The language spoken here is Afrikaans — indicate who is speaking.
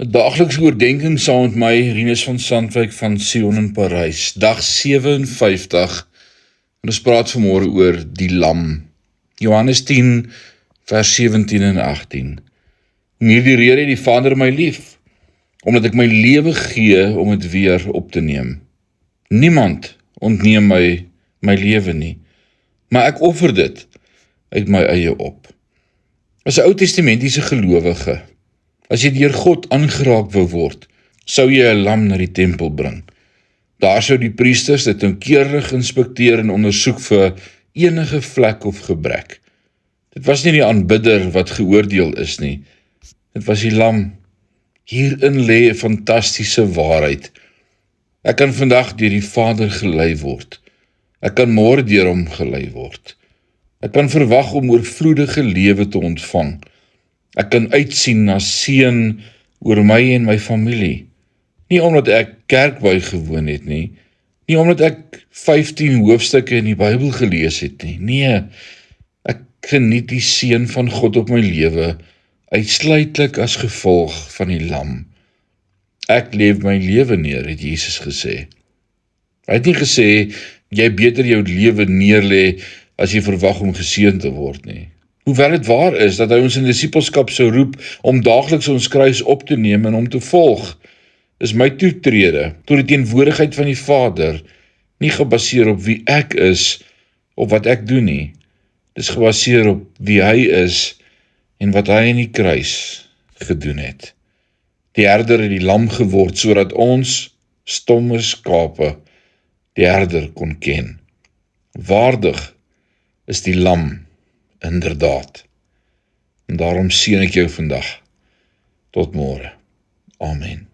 Speaker 1: Daaglikse oordenking saam met my, Rinus van Sandwyk van Sion in Parys, dag 57, en ons praat vanmôre oor die lam. Johannes 10, vers 17 en 18. Om hierdie rede het die Vader my lief, omdat ek my lewe gee om het weer op te neem. Niemand ontneem my lewe nie, maar ek offer dit uit my eie op. As 'n Ou Testamentiese gelowige, as jy deur God aangeraak wou word, sou jy 'n lam na die tempel bring. Daar sou die priesters dit noukeurig inspekteer en ondersoek vir enige vlek of gebrek. Dit was nie die aanbidder wat geoordeel is nie, dit was die lam. Hierin lê 'n fantastiese waarheid. Ek kan vandag deur die Vader gelei word. Ek kan môre deur hom gelei word. Ek kan verwag om oorvloedige lewe te ontvang. Ek kan uitsien na seën oor my en my familie. Nie omdat ek kerk bygewoon het nie, nie omdat ek 15 hoofstukke in die Bybel gelees het nie. Nee, ek geniet die seën van God op my lewe uitsluitlik as gevolg van die lam. Ek leef my lewe neer, het Jesus gesê. Hy het nie gesê, jy beter jou lewe neerlê as jy verwag om geseën te word nie. Hoewel dit waar is dat hy ons in disippelskap sou roep om daagliks ons kruis op te neem en hom te volg, is my toetrede tot die teenwoordigheid van die Vader nie gebaseer op wie ek is of wat ek doen nie. Dit is gebaseer op wie hy is en wat hy in die kruis gedoen het. Die herder het die lam geword sodat ons, stomme skape, die herder kon ken. Waardig is die lam, inderdaad. En daarom seën ek jou vandag. Tot môre. Amen.